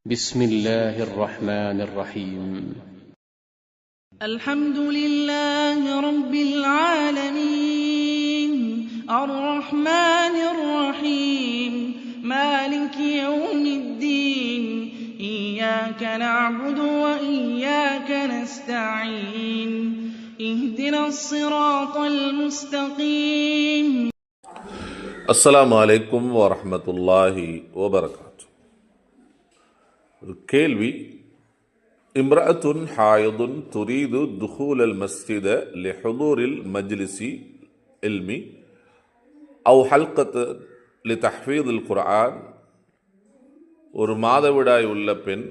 بسم الله الرحمن الرحيم الحمد لله رب العالمين الرحمن الرحيم مالك يوم الدين إياك نعبد وإياك نستعين اهدنا الصراط المستقيم. السلام عليكم ورحمة الله وبركاته. கேள்வி: இம்ரஅத்துன் ஹாயிதுன் துரீது துஹூலல் மஸ்ஜித லிஹுதூரில் மஜ்லிஸி இல்மி அவ் ஹல்கத் லிதஹ்ஃபீதில் குர்ஆன். ஒரு மாதவிடாய் உள்ள பெண்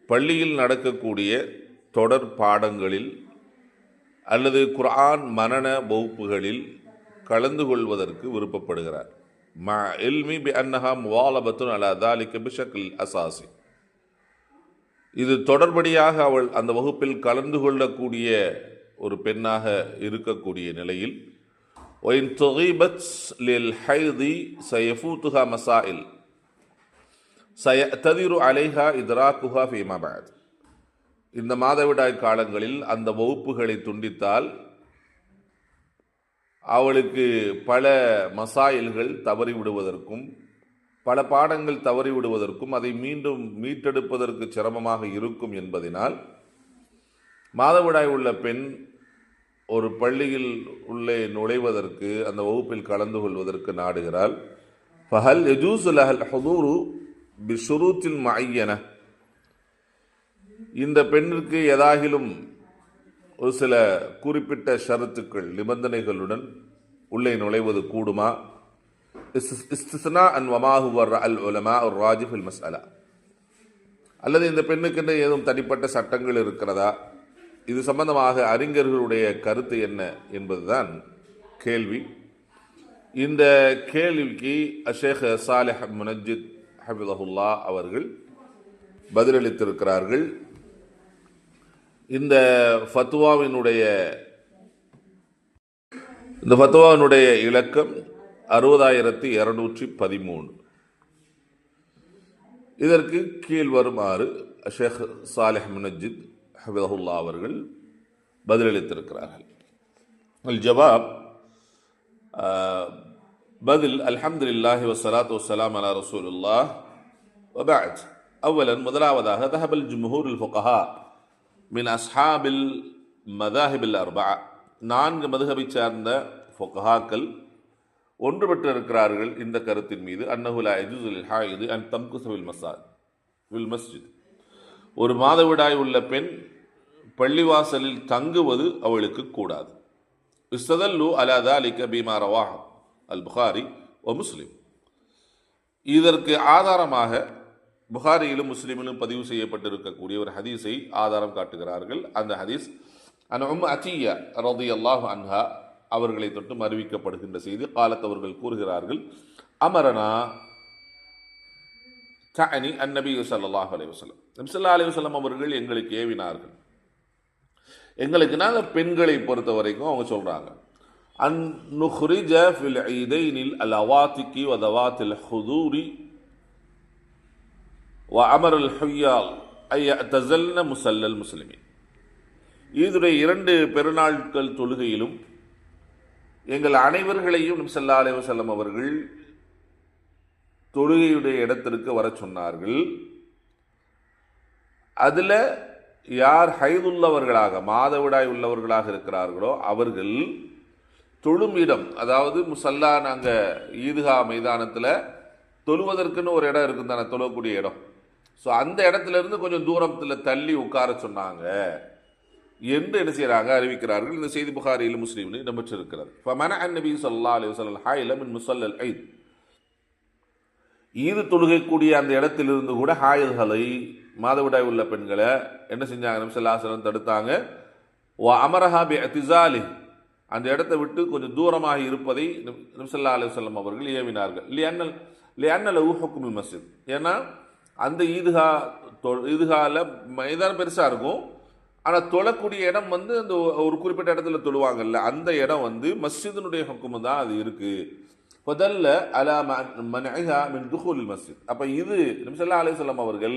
பள்ளியில் நடக்கக்கூடிய தொடர் பாடங்களில் அல்லது குர்ஆன் மனன வகுப்புகளில் கலந்து கொள்வதற்கு விருப்பப்படுகிறார். மா இல்மி பி அன்னஹா முவாலபத்துன் அலா தாலிக பிஷக்ல் அசாசி. இது தொடர்படியாக அவள் அந்த வகுப்பில் கலந்து கொள்ளக்கூடிய ஒரு பெண்ணாக இருக்கக்கூடிய நிலையில் ஒயின் துகிபத் லில் ஹைதி சயஃபூத்துஹா மசாயில் சயததிரு அலைஹா இத்ராக்குஹா ஃபீமா பஅத். இந்த மாதவிடாய் காலங்களில் அந்த வகுப்புகளை துண்டித்தால் அவளுக்கு பல மசாயில்கள் தவறிவிடுவதற்கும் பல பாடங்கள் தவறிவிடுவதற்கும் அதை மீண்டும் மீட்டெடுப்பதற்கு சிரமமாக இருக்கும் என்பதனால் மாதவிடாய் உள்ள பெண் ஒரு பள்ளியில் உள்ளே நுழைவதற்கு அந்த வகுப்பில் கலந்து கொள்வதற்கு நாடுகிறாள். ஃபஹல் யஜூஸு லஹல் ஹுதூரு பிஷுரூத்தில் முஅய்யன. இந்த பெண்ணிற்கு ஏதாகிலும் ஒரு சில குறிப்பிட்ட ஷரத்துக்கள் நிபந்தனைகளுடன் உள்ளே நுழைவது கூடுமா? இஸ்திஸ்னா அன் வமாஹு அல் உலமா ஒரு ராஜிஃபில் மஸ்அலா. அல்லது இந்த பெண்ணுக்கென்று ஏதும் தனிப்பட்ட சட்டங்கள் இருக்கிறதா? இது சம்பந்தமாக அறிஞர்களுடைய கருத்து என்ன என்பதுதான் கேள்வி. இந்த கேள்விக்கு ஷேக் சாலிஹ் முனஜ்ஜித் ஹஃபிதஹுல்லா அவர்கள் பதிலளித்திருக்கிறார்கள். இந்த ஃபத்வாவினுடைய இலக்கம் 60213. இதற்கு கீழ் வருமாறு ஷேக் சாலிஹ் முனஜ்ஜித் ஹஃபிதஹுல்லா அவர்கள் பதிலளித்திருக்கிறார்கள். அல் ஜவாப், பதில்: அல்ஹம்துலில்லாஹி வஸ்ஸலாத்து வஸ்ஸலாம் அலா ரசூலுல்லாஹ் வ பஅத். அவ்வலன், முதலாவதாக தஹபல் ஜும்ஹூருல் ஃபுகஹா மின் அஸ்ஹாபில் மதாஹிபில் அர்பஆ. 4 மதுஹபை சார்ந்த ஃபுகஹாக்கள் ஒன்றுபட்டு இருக்கிறார்கள் இந்த கருத்தின் மீது. அன்னஹு லா யஜூஸு லில் ஹாயிது அன் தம்குஸ ஃபில் மஸ்ஜித். ஒரு மாதவிடாய் உள்ள பெண் பள்ளிவாசலில் தங்குவது அவளுக்கு கூடாது. இஸ்ததல்லு அலா தாலிக பிமா ரவாஹு அல் புகாரி வ முஸ்லிம். இதற்கு ஆதாரமாக புகாரியிலும் முஸ்லிமிலும் பதிவு செய்யப்பட்டிருக்கக்கூடிய ஒரு ஹதீஸை ஆதாரம் காட்டுகிறார்கள். அந்த ஹதீஸ் அன் உம்மு அத்திய்யா ரலியல்லாஹு அன்ஹா அவர்களை தொட்டும் அறிவிக்கப்படுகின்ற செய்தி. காலத் அவர்கள் கூறுகிறார்கள், அமரனா தஅனி அன்-நபி ஸல்லல்லாஹு அலைஹி வஸல்லம். நபி ஸல்லல்லாஹு அலைஹி வஸல்லம் அவர்கள் எங்களுக்கு ஏவினார்கள். எங்களுக்கு நாங்கள் பெண்களை பொறுத்த வரைக்கும் அவங்க சொல்றாங்க, அன் நுஹ்ரிஜ ஃபில் ஈதைனில் அல் அவாத்திகி வ தவாத்தில் ஹுதூரி வ அமருல் ஹுய்யால் ஐயதஸல்ன முஸல்லல் முஸ்லிமீன். இதுடைய 2 பெருநாட்கள் தொழுகையிலும் எங்கள் அனைவர்களையும் நபி ஸல்லல்லாஹு அலைஹி வஸல்லம் அவர்கள் தொழுகையுடைய இடத்திற்கு வர சொன்னார்கள். அதுல யார் ஹைதுள்ளவர்களாக மாதவிடாய் உள்ளவர்களாக இருக்கிறார்களோ அவர்கள் தொழும் இடம், அதாவது முசல்லா, நாங்க ஈதுகா மைதானத்தில் தொழுவதற்குன்னு ஒரு இடம் இருக்கும் தானே, தொழக்கூடிய இடம். ஸோ அந்த இடத்துல இருந்து கொஞ்சம் தூரத்தில் தள்ளி உட்கார சொன்னாங்க என்று என்ன செய்யறாங்க, அறிவிக்கிறார்கள். இந்த செய்தி புகாரியிலும் முஸ்லிமிலும் இடம்பெற்றிருக்கிறது. ஃபமனஅ நபி ஸல்லல்லாஹு அலைஹி வஸல்லம் ஹாயில மின் முஸல்லல் ஈத். ஈது தொழுகைக்கூடிய அந்த இடத்திலிருந்து கூட ஹாயில்களை, மாதவிடாய் உள்ள பெண்களை என்ன செஞ்சாங்க, நபி ஸல்லல்லாஹு அலைஹி வஸல்லம் தடுத்தாங்க. வ அமரஹா பிஇத்திஸாலி, அந்த இடத்தை விட்டு கொஞ்சம் தூரமாக இருப்பதை நபி ஸல்லல்லாஹு அலைஹி வஸல்லம் அவர்கள் ஏவினார்கள். லிஅன்ன லஹு ஹுக்முல் மஸ்ஜித். ஏன்னா அந்த ஈதுகால மைதானம் பெருசா இருக்கும், ஆனால் தொழக்கூடிய இடம் வந்து அந்த ஒரு குறிப்பிட்ட இடத்துல தொழுவாங்கல்ல, அந்த இடம் வந்து மஸ்ஜிதினுடைய ஹுக்குமு தான் அது இருக்கு. ஃபதல்ல அலா மன்இஹா மின் துஹூலில் மஸ்ஜித். அப்போ இது நபி ஸல்லல்லாஹு அலைஹி வஸல்லம் அவர்கள்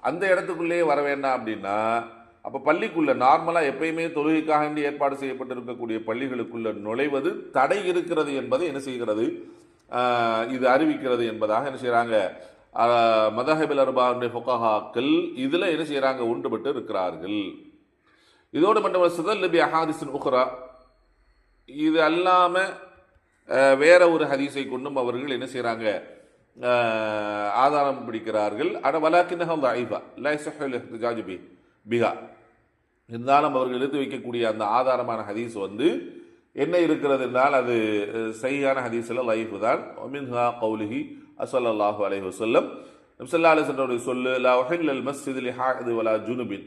அந்த இடத்துக்குள்ளேயே வர வேண்டாம் அப்படின்னா, அப்போ பள்ளிக்குள்ள நார்மலாக எப்பயுமே தொழுகைக்காக ஏற்பாடு செய்யப்பட்டிருக்கக்கூடிய பள்ளிகளுக்குள்ள நுழைவது தடை இருக்கிறது என்பதை என்ன செய்கிறது, இது அறிவிக்கிறது என்பதாக என்ன செய்கிறாங்க மதஹிபுல் அர்பாவுடைய ஃபுகஹாக்கள் இதில் என்ன செய்கிறாங்க, ஒன்றுபட்டு இருக்கிறார்கள். இதோடு மட்டும் சிதல் பி அஹாதிஸின் உக்ரா, இது அல்லாமல் வேற ஒரு ஹதீஸை கொண்டும் அவர்கள் என்ன செய்கிறாங்க, ஆதாரம் பிடிக்கிறார்கள். ஆனால் வலாக்கின்னஹா ضعيفة لا يصح الاحتجاج بها. இருந்தாலும் அவர்கள் எடுத்து வைக்கக்கூடிய அந்த ஆதாரமான ஹதீஸ் வந்து என்ன இருக்கிறது என்றால் அது சஹீஹான ஹதீஸில் லைஃப் தான். மின்ஹா கௌலிஹி ஸல்லல்லாஹு அலைஹி வஸல்லம், நபி ஸல்லல்லாஹு அலைஹி வஸல்லம் சொல்லு லா உஹில்லல் மஸ்ஜித் லிஹாயித் வலா ஜுனுபின்,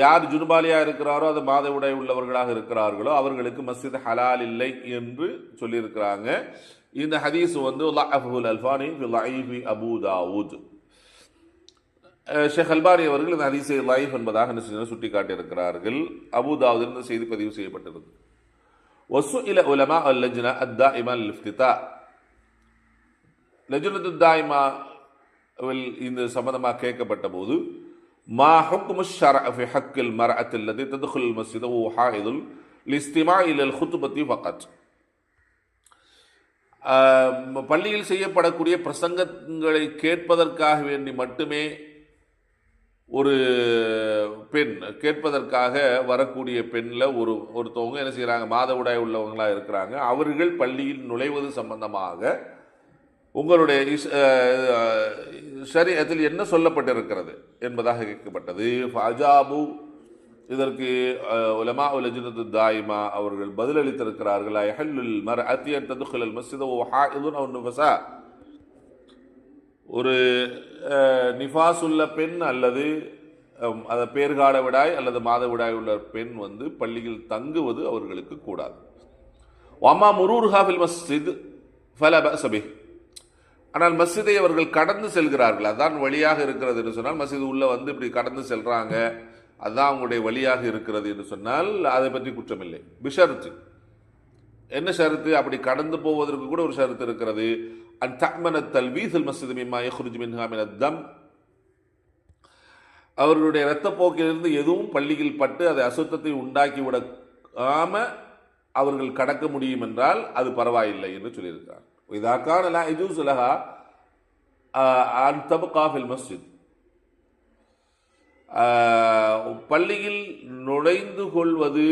யார் ஜுனுபாலியா இருக்கிறாரோ அது மாதவிடாய் உள்ளவர்களாக இருக்கிறார்களோ அவர்களுக்கு மஸ்ஜித் ஹலால் இல்லை என்று சொல்லியிருக்கிறாங்க. இந்த ஹதீஸ் வந்து ضعفஹுல் அல்பானி ஃபி ضعيف அபூ தாவூத். ஷேக் அல்பானி அவர்கள் இந்த ஹதீஸை லைஃப் என்பதாக சுட்டி காட்டியிருக்கிறார்கள். அபூ தாவூத் இந்த செய்தி பதிவு செய்யப்பட்டிருக்கிறது. வசுஇல உலமா அல்லஜ்னா அத்தாயிமா லிஃப்திதா, லஜ்னத்து தாயிமா இந்த சம்பந்தமாக கேட்கப்பட்ட போது மா ஹுக்மு ஷர்அ ஃபி ஹக்கில் மர்அத் அல்லதி தத்குல் மஸ்ஜித வ ஹாயிதுல் லிஸ்திமா இலல் குத்பத்தி ஃபகத், பள்ளியில் செய்யப்படக்கூடிய பிரசங்கங்களை கேட்பதற்காக வேண்டி மட்டுமே ஒரு பெண், கேட்பதற்காக வரக்கூடிய பெண்ணில் ஒருத்தவங்க என்ன செய்கிறாங்க, மாதவிடாய் உள்ளவங்களாக இருக்கிறாங்க, அவர்கள் பள்ளியில் நுழைவது சம்பந்தமாக உங்களுடைய ஷரீஅத்தில் என்ன சொல்லப்பட்டிருக்கிறது என்பதாக கேட்கப்பட்டது. ஃபஅஜாபு, இதற்கு உலமா லஜ்னத்து தாயிமா அவர்கள் பதிலளித்திருக்கிறார்கள். யஹல்லுல் மர்அத்தி அன் தத்குலல் மஸ்ஜித வ ஹாயிதுன் அவ் நுஃபஸா, ஒரு நிஃபாஸ் உள்ள பெண் அல்லது அதை பேர்கால விடாய் அல்லது மாதவிடாய் உள்ள பெண் வந்து பள்ளியில் தங்குவது அவர்களுக்கு கூடாது. வமா முரூர்ஹா ஃபில் மஸ்ஜித் ஃபலா பஅஸ பிஹ், ஆனால் மஸ்ஜிதை அவர்கள் கடந்து செல்கிறார்கள், அதான் வழியாக இருக்கிறது என்று சொன்னால், மஸ்ஜித் உள்ள வந்து இப்படி கடந்து செல்றாங்க, அதுதான் அவங்களுடைய வழியாக இருக்கிறது என்று சொன்னால் அதை பற்றி குற்றமில்லை. பிஷர்த்து, என்ன ஷரத்து, அப்படி கடந்து போவதற்கு கூட ஒரு ஷரத்து இருக்கிறது. அன் தஅமன தல்வீஸுல் மஸ்ஜித் மிம்மா யக்ருஜு மின்ஹா மின் அத்தம், அவர்களுடைய இரத்தப்போக்கிலிருந்து எதுவும் பள்ளியில் பட்டு அதை அசுத்தத்தை உண்டாக்கி விடாம அவர்கள் கடக்க முடியும் என்றால் அது பரவாயில்லை என்று சொல்லியிருக்கிறார். இதா கான லா யஜூஸு லஹா அன் தப்கா ஃபில் மஸ்ஜித், பள்ளியில் நுழைந்து கொள்வது,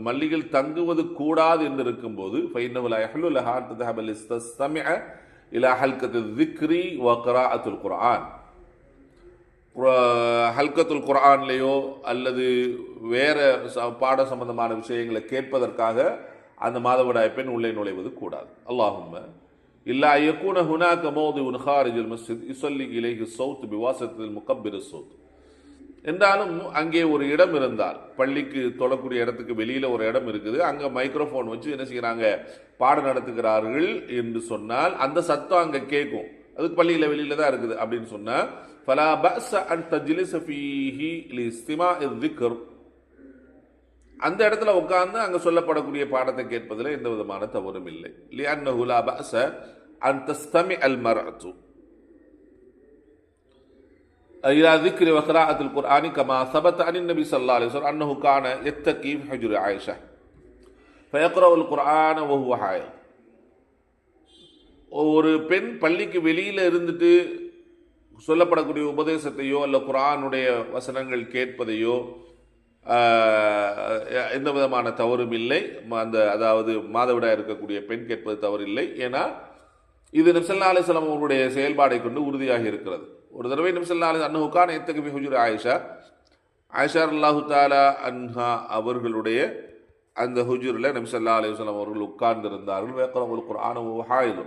மல்லிகள் தங்குவது கூடாது என்று இருக்கும்போது ஃபைன்னஹு லா யஹல்லு லஹா அன் தذهب லிஸ்தஸ்தமிஅ இலா ஹல்கத்தி ذிக்ரி வ கிராஅத்துல் குர்ஆன், ஹல்கத்துல் குர்ஆன்லையோ அல்லது வேற பாட சம்பந்தமான விஷயங்களை கேட்பதற்காக அந்த மாதவிடாய் பெண் உள்ளே நுழைவது கூடாது. அல்லாஹும்ம இல்லா யகூன ஹுனாக மௌதிஉன் ஹாரிஜுல் மஸ்ஜித் யுஸல்லி இலைஹி ஸௌத் பிவாஸத்தில் முகப்பிர் ஸௌத், என்றாலும் அங்கே ஒரு இடம் இருந்தால், பள்ளிக்கு தொழக்கூடிய இடத்துக்கு வெளியில ஒரு இடம் இருக்குது, அங்க மைக்ரோஃபோன் வச்சு என்ன செய்யறாங்க, பாடம் நடத்துகிறார்கள் என்று சொன்னால் அந்த சத்தம் அங்க கேட்கும், அதுக்கு பள்ளியில வெளியில தான் இருக்குது அப்படின்னு சொன்னா ஃபலா பஅஸ அன் தஜ்லிஸ ஃபீஹி லிஸ்திமாஇ ذிக்ர், அந்த இடத்துல உட்கார்ந்து அங்க சொல்லப்படக்கூடிய பாடத்தை கேட்பதில் எந்த விதமான தவறும் இல்லை. லிஅன்னஹு லா பஅஸ அன் தஸ்தமிஅ அல் மர்அத்து إلى ذكر وقراءة القرآن كما ثبت عن النبي صلى الله عليه وسلم أنه كان يتقي في حجر عائشة فيقرأ القرآن وهو حائض. ஒரு பெண் பள்ளிக்கு வெளியில இருந்துட்டு சொல்லப்படக்கூடிய உபதேசத்தையோ அல்ல குர்ஆனுடைய வசனங்கள் கேட்பதையோ எந்த விதமான தவறும் இல்லை. அந்த அதாவது மாதவிடாய் இருக்கக்கூடிய பெண் கேட்பது தவறில்லை. ஏன்னா இது நபி ஸல்லல்லாஹு அலைஹி வஸல்லம் அவருடைய செயல்பாடை கொண்டு உறுதியாக இருக்கிறது. ஒரு தடவை நபி ஸல்லல்லாஹு அலைஹி வஸல்லம் கான யத்தகி ஃபி ஹுஜூர் ஆயிஷா, ஆயிஷா ரலியல்லாஹு தஆலா அன்ஹா அவர்களுடைய அந்த ஹுஜூரில் நபி ஸல்லல்லாஹு அலைஹி வஸல்லம் அவர்கள் உட்கார்ந்து இருந்தார்கள். வயக்ரவுல் குர்ஆன வஹுவ ஹாயிது,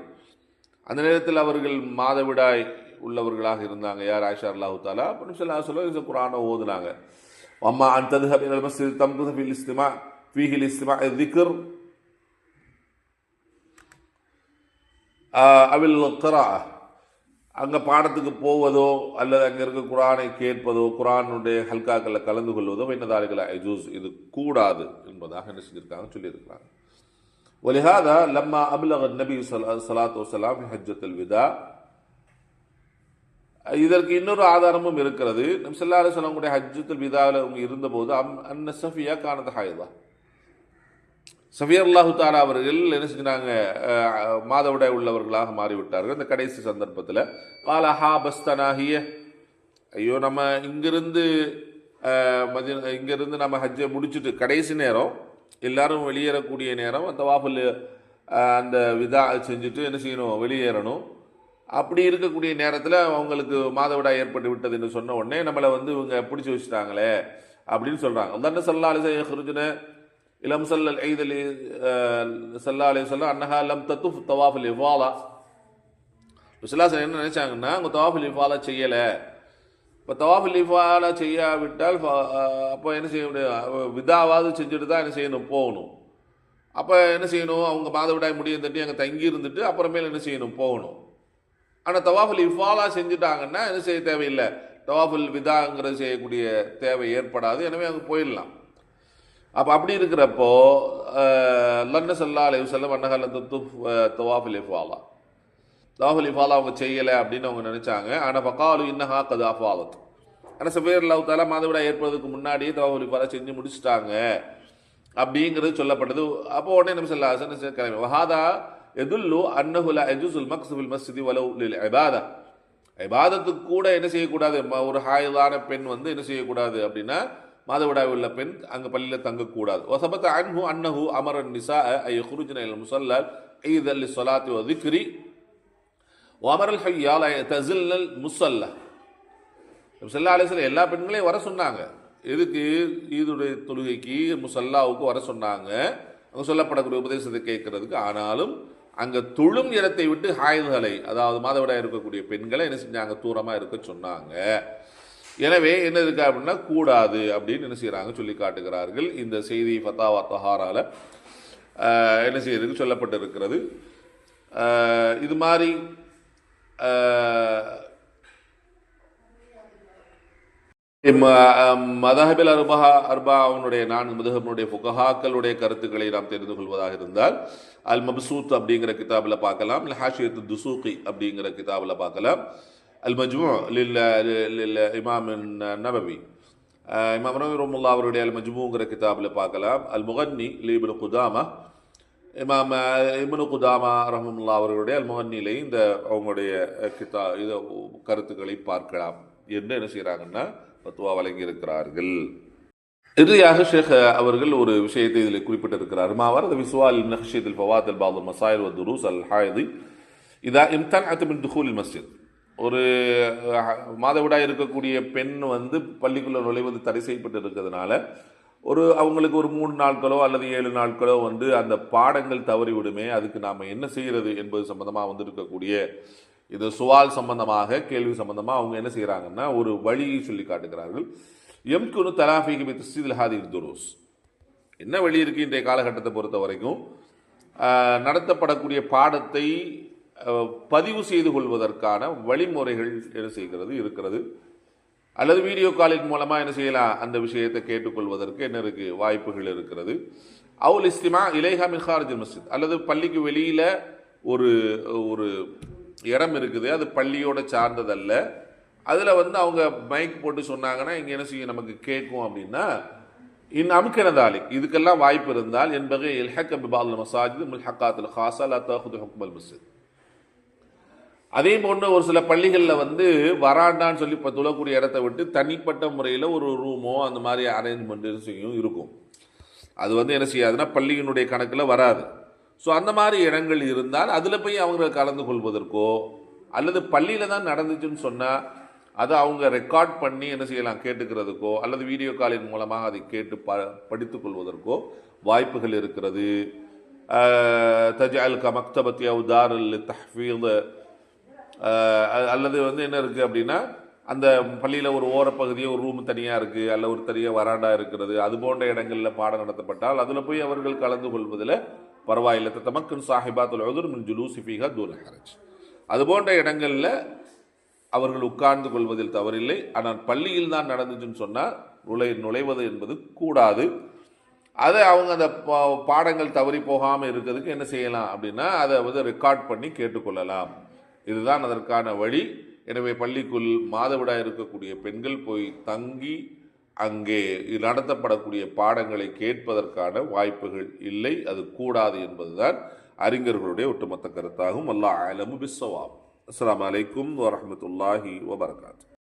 அந்த நேரத்தில் அவர்கள் மாதவிடாய் உள்ளவர்களாக இருந்தாங்க. யார்? ஆயிஷா ரலியல்லாஹு தஆலா. நபி ஸல்லல்லாஹு அலைஹி வஸல்லம் குர்ஆனை ஓதுனாங்க. அம்மா அன் தذهب الى المسجد تمكث في الاستماع فيه الاستماع الذكر அவில் கிராஅ, அங்கே பாடத்துக்கு போவதோ அல்லது அங்கே இருக்க குர்ஆனை கேட்பதோ குர்ஆனுடைய ஹல்காக்களில் கலந்து கொள்வதோ என்னதாரிகளா எஜூஸ், இது கூடாது என்பதாக என்ன செஞ்சிருக்காங்க சொல்லியிருக்கிறாங்க. ولهذا لما أبلغ النبي صلى الله عليه وسلم في حجة الوداع இதற்கு இன்னொரு ஆதாரமும் இருக்கிறது. நபி ஸல்லல்லாஹு அலைஹி வஸல்லம் உடைய ஹஜ்ஜத்துல் விதாவில் அவங்க இருந்தபோது அன்ன சஃபியா கானத் ஹைதா, சஃபியா அல்லாஹு தஆலா அவர்கள் என்ன செஞ்சாங்க, மாதவிடாய் உள்ளவர்களாக மாறிவிட்டார்கள். இந்த கடைசி சந்தர்ப்பத்தில் கால ஹா பஸ்தனாஹிய, ஐயோ நம்ம இங்கிருந்து நம்ம ஹஜ்ஜை முடிச்சுட்டு கடைசி நேரம் எல்லாரும் வெளியேறக்கூடிய நேரம், தவாஃபுல் அந்த விதா செஞ்சுட்டு என்ன செய்யணும், வெளியேறணும். அப்படி இருக்கக்கூடிய நேரத்தில் அவங்களுக்கு மாதவிடாய் ஏற்பட்டு விட்டது என்று சொன்ன உடனே நம்மளை இவங்க பிடிச்சி வச்சுட்டாங்களே அப்படின்னு சொல்கிறாங்க. அல்லாஹ் ஸல்லல்லாஹு அலைஹி வஸல்லம் இலம் ஸல்லல் ஈத் ஸல்லல்லாஹு அலைஹி வஸல்லம் அன்னஹா லம் ததுஃப் தவாஃபுல் இஃபாலா. ரசூலுல்லாஹ் என்ன நினைச்சாங்கன்னா, அவங்க தவாஃபுல் இஃபாலா செய்யலை. இப்போ தவாஃபுல் இஃபாலா செய்யாவிட்டால் அப்போ என்ன செய்ய முடியும், விதாவாவது செஞ்சுட்டு தான் என்ன செய்யணும், போகணும். அப்போ என்ன செய்யணும், அவங்க மாதவிடாய் முடியும் தட்டி அங்கே தங்கி இருந்துட்டு அப்புறமேல என்ன செய்யணும், போகணும். ஆனால் தவாஃபுல் இஃபாலா செஞ்சுட்டாங்கன்னா என்ன செய்ய தேவையில்லை, தவாஃபுல் விதாங்கிறது செய்யக்கூடிய தேவை ஏற்படாது. எனவே அங்கே போயிடலாம். அப்போ அப்படி இருக்கிறப்போ லன்ன ஸல்லல்லாஹு அலைஹி வஸல்லம் அன்னஹா லம் ததுஃப் தவாஃபுல் இஃபாலா, தவாஃபுல் இஃபாலா அவங்க செய்யலை அப்படின்னு அவங்க நினைச்சாங்க. ஆனால் ஃபகாலு இன்னஹா கத் அஃபாலத், ஆனால் சஃபியா அல்லாஹு தஆலா மாதவிடாய் ஏற்படுறதுக்கு முன்னாடியே தவாஃபுல் இஃபாலா செஞ்சு முடிச்சுட்டாங்க அப்படிங்கிறது சொல்லப்பட்டது. அப்போ உடனே நபி ஸல்லல்லாஹு அலைஹி வஸல்லம் கிளம்பி வஹாதா எதுல்லு அன்னஹு லா யஜூஸுல் மக்ஸு ஃபில் மஸ்ஜிதி வலவ் லில் இபாதா, இபாதத்துக்கு கூட என்ன செய்யக்கூடாது, ஒரு ஹாயிதான பெண் என்ன செய்யக்கூடாது அப்படின்னா, மாதவிடாய் உள்ள பெண் அங்கே பள்ளியில் தங்கக்கூடாது. வஸபத அன்ஹு அன்னஹு அமர நிஸாஅ ஐ யக்ருஜ்ன இலல் முஸல்லா ஈதல் லிஸ்ஸலாத்தி வ ذிக்ரி வ அமரல் ஹய்யால யதஸில்லல் முஸல்லா. நபி ஸல்லல்லாஹு அலைஹி வஸல்லம் எல்லா பெண்களையும் வர சொன்னாங்க. எதுக்கு, ஈதுடைய தொழுகைக்கு முஸல்லாவுக்கு வர சொன்னாங்க, அங்கே சொல்லப்படக்கூடிய உபதேசத்தை கேட்கறதுக்கு. ஆனாலும் அங்கே தொழும் இடத்தை விட்டு ஹாயிதுகளை, அதாவது மாதவிடாய் இருக்கக்கூடிய பெண்களை என்ன செஞ்சாங்க, தூரமாக இருக்க சொன்னாங்க. எனவே என்ன இருக்கா அப்படின்னா கூடாது அப்படின்னு என்ன செய்கிறாங்க சொல்லி காட்டுகிறார்கள். இந்த செய்தி ஃபத்தாவா தஹாரால என்ன செய்யறதுக்கு சொல்லப்பட்டு இருக்கிறது. இது மாதிரி மதஹபில் அர்பாவுடைய 4 மதஹபினுடைய ஃபுகஹாக்களுடைய கருத்துக்களை நாம் தெரிந்து கொள்வதாக இருந்தால் அல் மப்சூத் அப்படிங்கிற கிதாபில் பார்க்கலாம், ஹாஷியத்து துசூகி அப்படிங்கிற கிதாபில் பார்க்கலாம், அல் மஜ்மூ லில் இமாம் நபவி, இமாம் நபவி ரஹ்மத்துல்லாஹி அவருடைய அல் மஜ்மூங்கிற கிதாபில் பார்க்கலாம், அல் முகன்னி லி இப்னு குதாமா, இமாம் இப்னு குதாமா ரஹ்மத்துல்லாஹி அவர்களுடைய அல் முகன்னிலே இந்த அவங்களுடைய இதை கருத்துக்களை பார்க்கலாம் என்று என்ன செய்கிறாங்கன்னா ஃபத்வா வழங்கி இருக்கிறார்கள். இறுதியாக ஷேக் அவர்கள் ஒரு விஷயத்தை இதில் குறிப்பிட்டிருக்கிறார். மாவரத விஸ்வால் நஹ்ஷியத்தில் ஃபவாத்தில் பாதுல் மசாயில் வ துரூஸ் அல் ஹாயிதி இதா இம்தனஅத் மின் துகூலில் மஸ்ஜித், ஒரு மாதவிடாய் இருக்கக்கூடிய பெண் பள்ளிக்குள்ளே நுழைவது தடை செய்யப்பட்டு இருக்கிறதுனால அவங்களுக்கு ஒரு 3 நாட்களோ அல்லது 7 நாட்களோ அந்த பாடங்கள் தவறி விடுமே, அதுக்கு நாம் என்ன செய்கிறது என்பது சம்பந்தமாக இருக்கக்கூடிய இது சுவால் சம்பந்தமாக, கேள்வி சம்பந்தமாக அவங்க என்ன செய்கிறாங்கன்னா ஒரு வழியை சொல்லி காட்டுகிறார்கள். எம்குனு தலாஃபிகி பி தஸ்தீதில் ஹாதிஹி துரூஸ், என்ன வழி இருக்குது இன்றைய காலகட்டத்தை பொறுத்த வரைக்கும், நடத்தப்படக்கூடிய பாடத்தை பதிவு செய்து கொள்வதற்கான வழிமுறைகள் என்ன செய்கிறது இருக்கிறது. அல்லது வீடியோ காலின் மூலமாக என்ன செய்யலாம், அந்த விஷயத்தை கேட்டுக்கொள்வதற்கு என்ன இருக்குது, வாய்ப்புகள் இருக்கிறது. அவுல் இஸ்திமா இலைஹா மின் ஹாரிஜில் மஸ்ஜித், அல்லது பள்ளிக்கு வெளியில் ஒரு இடம் இருக்குது, அது பள்ளியோட சார்ந்ததல்ல, அதில் அவங்க மைக் போட்டு சொன்னாங்கன்னா இங்கே என்ன செய்யும், நமக்கு கேட்கும் அப்படின்னா அமுக்கினதாலி இதுக்கெல்லாம் வாய்ப்பு இருந்தால் என்பது இல்ஹக் பிபால் மசாஜித் முல்ஹக்காத்துல் ஹாஸா லா தஅஹுது ஹுக்மல் மஸ்ஜித். அதே போன்று ஒரு சில பள்ளிகளில் வராண்டான்னு சொல்லி இப்போ தொழக்கூடிய இடத்த விட்டு தனிப்பட்ட முறையில் ஒரு ரூமோ அந்த மாதிரி அரேஞ்ச்மெண்ட்ஸையும் இருக்கும். அது என்ன செய்யாதுன்னா பள்ளியினுடைய கணக்கில் வராது. ஸோ அந்த மாதிரி இடங்கள் இருந்தால் அதில் போய் அவங்க கலந்து கொள்வதற்கோ அல்லது பள்ளியில் தான் நடந்துச்சுன்னு சொன்னால் அதை அவங்க ரெக்கார்ட் பண்ணி என்ன செய்யலாம், கேட்டுக்கிறதுக்கோ அல்லது வீடியோ காலின் மூலமாக அதை கேட்டு படித்து கொள்வதற்கோ வாய்ப்புகள் இருக்கிறது. தஜ்அல் க மக்தபத்தி அவ் தாருல் தஹ்ஃபீத், அல்லது என்ன இருக்குது அப்படின்னா அந்த பள்ளியில் ஒரு ஓரப்பகுதியே ஒரு ரூம் தனியாக இருக்குது, அல்ல ஒரு தனியாக வராண்டா இருக்கிறது, அது போன்ற இடங்களில் பாடம் நடத்தப்பட்டால் அதில் போய் அவர்கள் கலந்து கொள்வதில் பரவாயில்லை. தமக்கன் சாஹிபாத்துல் உதுர் மின் ஜுலூஸி ஃபீஹா தூன ஹரஜ், அது போன்ற இடங்களில் அவர்கள் உட்கார்ந்து கொள்வதில் தவறில்லை. ஆனால் பள்ளியில் தான் நடந்துச்சுன்னு சொன்னால் நுழைவது என்பது கூடாது. அதை அவங்க அந்த பாடங்கள் தவறி போகாமல் இருக்கிறதுக்கு என்ன செய்யலாம் அப்படின்னா அதை வந்து ரெக்கார்ட் பண்ணி கேட்டுக்கொள்ளலாம். இதுதான் அதற்கான வழி. எனவே பள்ளிக்குள் மாதவிடாய் இருக்கக்கூடிய பெண்கள் போய் தங்கி அங்கே நடத்தப்படக்கூடிய பாடங்களை கேட்பதற்கான வாய்ப்புகள் இல்லை, அது கூடாது என்பதுதான் அறிஞர்களுடைய ஒட்டுமொத்த கருத்தாகும். அல்லாஹ் அலமு பிஸ்ஸவாப். அஸ்ஸலாமு அலைக்கும் வரஹ்மத்துல்லாஹி வபரகாத்துஹு.